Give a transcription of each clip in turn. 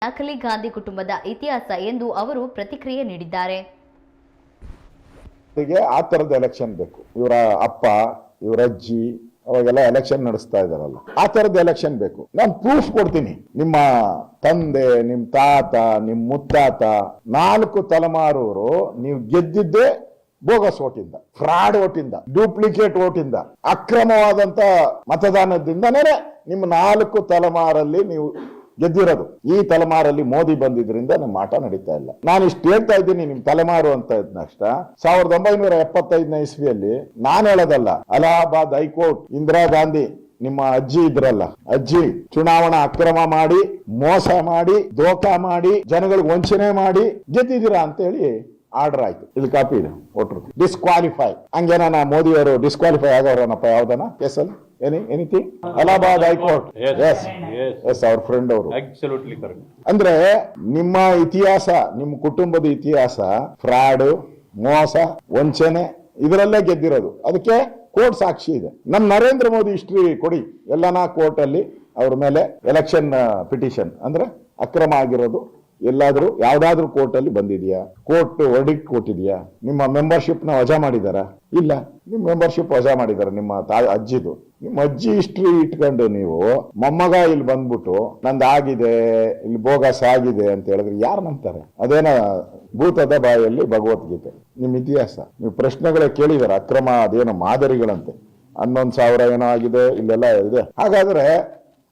ನಕಲಿ ಗಾಂಧಿ ಕುಟುಂಬದ ಇತಿಹಾಸ ಎಂದು ಅವರು ಪ್ರತಿಕ್ರಿಯೆ ನೀಡಿದ್ದಾರೆ. ಆ ತರದ ಎಲೆಕ್ಷನ್ ಬೇಕು. ಇವರ ಅಪ್ಪ, ಇವರ ಅಜ್ಜಿ ಅವಾಗೆಲ್ಲ ಎಲೆಕ್ಷನ್ ನಡೆಸ್ತಾ ಇದಾರಲ್ಲ, ಆ ತರದ ಎಲೆಕ್ಷನ್ ಬೇಕು. ನಾನು ಪ್ರೂಫ್ ಕೊಡ್ತೀನಿ. ನಿಮ್ಮ ತಂದೆ, ನಿಮ್ ತಾತ, ನಿಮ್ ಮುತ್ತಾತ 4 ತಲೆಮಾರವರು ನೀವು ಗೆದ್ದಿದ್ದೇ ಬೋಗಸ್ ಓಟಿಂದ, ಫ್ರಾಡ್ ಓಟಿಂದ, ಡೂಪ್ಲಿಕೇಟ್ ಓಟಿಂದ, ಅಕ್ರಮವಾದಂತ ಮತದಾನದಿಂದನೇ ನಿಮ್ಮ 4 ತಲೆಮಾರಲ್ಲಿ ನೀವು ಗೆದ್ದಿರೋದು. ಈ ತಲೆಮಾರಲ್ಲಿ ಮೋದಿ ಬಂದಿದ್ರಿಂದ ನಮ್ಮ ಆಟ ನಡೀತಾ ಇಲ್ಲ. ನಾನು ಇಷ್ಟು ಹೇಳ್ತಾ ಇದ್ದೀನಿ. ನಿಮ್ ತಲೆಮಾರು ಅಂತ ಇದ್ನಷ್ಟ 1975ನೇ ಇಸ್ವಿಯಲ್ಲಿ ನಾನು ಹೇಳೋದಲ್ಲ, ಅಲಹಾಬಾದ್ ಹೈಕೋರ್ಟ್ ಇಂದಿರಾ ಗಾಂಧಿ ನಿಮ್ಮ ಅಜ್ಜಿ ಇದ್ರಲ್ಲ, ಅಜ್ಜಿ ಚುನಾವಣಾ ಅಕ್ರಮ ಮಾಡಿ, ಮೋಸ ಮಾಡಿ, ದೋಖಾ ಮಾಡಿ, ಜನಗಳಿಗೆ ವಂಚನೆ ಮಾಡಿ ಗೆದ್ದಿದ್ದೀರಾ ಅಂತ ಹೇಳಿ ಆರ್ಡರ್ ಆಯ್ತು. ಇಲ್ಲಿ ಕಾಪಿ ಇದೆ, ವೋಟರ್ ಡಿಸ್ಕ್ವಾಲಿಫೈ. ಹಂಗೇನ ಮೋದಿ ಅವರು ಡಿಸ್ಕ್ವಾಲಿಫೈ ಆಗವ್ರನಪ್ಪ ಯಾವ್ದನ ಕೇಸಲ್ಲಿ? ಎನಿಥಿಂಗ್? ಅಲಹಾಬಾದ್ ಹೈಕೋರ್ಟ್. ಎಸ್ ಅವ್ರ ಫ್ರೆಂಡ್ ಅವರು. ಅಂದ್ರೆ ನಿಮ್ಮ ಇತಿಹಾಸ, ನಿಮ್ಮ ಕುಟುಂಬದ ಇತಿಹಾಸ ಫ್ರಾಡ್, ಮೋಸ, ವಂಚನೆ ಇದರಲ್ಲೇ ಗೆದ್ದಿರೋದು. ಅದಕ್ಕೆ ಕೋರ್ಟ್ ಸಾಕ್ಷಿ ಇದೆ. ನಮ್ ನರೇಂದ್ರ ಮೋದಿ ಹಿಸ್ಟ್ರಿ ಕೊಡಿ ಎಲ್ಲಾನ ಕೋರ್ಟ್ ಅಲ್ಲಿ ಅವ್ರ ಮೇಲೆ ಎಲೆಕ್ಷನ್ ಪಿಟಿಷನ್ ಅಂದ್ರೆ ಅಕ್ರಮ ಆಗಿರೋದು ಎಲ್ಲಾದ್ರೂ ಯಾವ್ದಾದ್ರು ಕೋರ್ಟ್ ಅಲ್ಲಿ ಬಂದಿದ್ಯಾ? ಕೋರ್ಟ್ ವರ್ಡಿಕ್ಟ್ ಕೊಟ್ಟಿದ್ಯಾ? ನಿಮ್ಮ ಮೆಂಬರ್ಶಿಪ್ ನ ವಜಾ ಮಾಡಿದಾರ? ಇಲ್ಲ. ನಿಮ್ ಮೆಂಬರ್ಶಿಪ್ ವಜಾ ಮಾಡಿದಾರ ನಿಮ್ಮ ಅಜ್ಜಿದು. ನಿಮ್ಮ ಅಜ್ಜಿ ಹಿಸ್ಟ್ರಿ ಇಟ್ಕೊಂಡು ನೀವು ಮೊಮ್ಮಗ ಇಲ್ಲಿ ಬಂದ್ಬಿಟ್ಟು ನಂದು ಆಗಿದೆ, ಇಲ್ಲಿ ಬೋಗಸ್ ಆಗಿದೆ ಅಂತ ಹೇಳಿದ್ರೆ ಯಾರು ನಂಬ್ತಾರೆ? ಅದೇನ ಭೂತದ ಬಾಯಲ್ಲಿ ಭಗವದ್ಗೀತೆ. ನಿಮ್ ಇತಿಹಾಸ ನೀವು ಪ್ರಶ್ನೆಗಳೇ ಕೇಳಿದಾರೆ. ಅಕ್ರಮ ಅದೇನೋ ಮಾದರಿಗಳಂತೆ 11,000 ಏನೋ ಆಗಿದೆ, ಇಲ್ಲೆಲ್ಲ ಇದೆ. ಹಾಗಾದ್ರೆ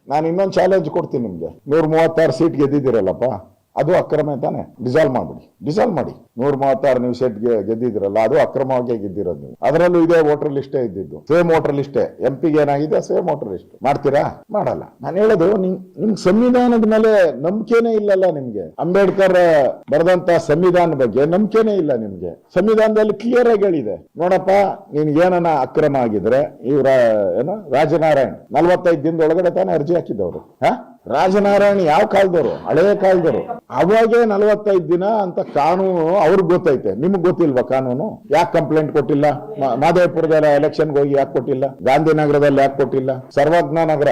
ನಾನು ಇನ್ನೊಂದು ಚಾಲೆಂಜ್ ಕೊಡ್ತೀನಿ ನಿಮ್ಗೆ. 136 ಸೀಟ್ ಗೆದ್ದಿದ್ದೀರಲ್ಲಪ್ಪ, ಅದು ಅಕ್ರಮ ತಾನೆ? ಡಿಸಾಲ್ವ್ ಮಾಡಿ 136 ನೀವು ಸೀಟ್ ಗೆದ್ದಿದ್ರಲ್ಲ, ಅದು ಅಕ್ರಮವಾಗಿ ಗೆದ್ದಿರೋದು ನೀವು. ಅದರಲ್ಲೂ ಇದೇ ವೋಟರ್ ಲಿಸ್ಟೇ ಇದ್ದಿದ್ದು, ಸೇಮ್ ವೋಟರ್ ಲಿಸ್ಟೇ. ಎಂಪಿಗೆ ಏನಾಗಿದೆ ಸೇಮ್ ವೋಟರ್ ಲಿಸ್ಟ್. ಮಾಡ್ತೀರಾ? ಮಾಡಲ್ಲ. ನಾನು ಹೇಳೋದು ನಿಮ್ ಸಂವಿಧಾನದ ಮೇಲೆ ನಂಬಿಕೆನೇ ಇಲ್ಲಲ್ಲ ನಿಮ್ಗೆ. ಅಂಬೇಡ್ಕರ್ ಬರೆದಂತ ಸಂವಿಧಾನ ಬಗ್ಗೆ ನಂಬಿಕೆನೇ ಇಲ್ಲ ನಿಮ್ಗೆ. ಸಂವಿಧಾನದಲ್ಲಿ ಕ್ಲಿಯರ್ ಆಗಿ ಹೇಳಿದೆ, ನೋಡಪ್ಪ ನೀನ್ ಏನನ ಅಕ್ರಮ ಆಗಿದ್ರೆ ಇವರ ಏನೋ ರಾಜನಾರಾಯಣ್ 45 ದಿನದೊಳಗಡೆ ತಾನೇ ಅರ್ಜಿ ಹಾಕಿದವರು. ರಾಜನಾರಾಯಣ್ ಯಾವ ಕಾಲದವರು? ಹಳೆಯ ಕಾಲದವರು. ಅವಾಗೇ 45 ದಿನ ಅಂತ ಕಾನೂನು ಅವ್ರಿಗೆ ಗೊತ್ತೈತೆ, ನಿಮ್ಗೆ ಗೊತ್ತಿಲ್ವಾ ಕಾನೂನು? ಯಾಕೆ ಕಂಪ್ಲೇಂಟ್ ಕೊಟ್ಟಿಲ್ಲ? ಮಾದೇವಪುರದಲ್ಲಿ ಎಲೆಕ್ಷನ್ಗೆ ಹೋಗಿ ಯಾಕೆ ಕೊಟ್ಟಿಲ್ಲ? ಗಾಂಧಿನಗರದಲ್ಲಿ ಯಾಕೆ ಕೊಟ್ಟಿಲ್ಲ? ಸರ್ವಜ್ಞ ನಗರ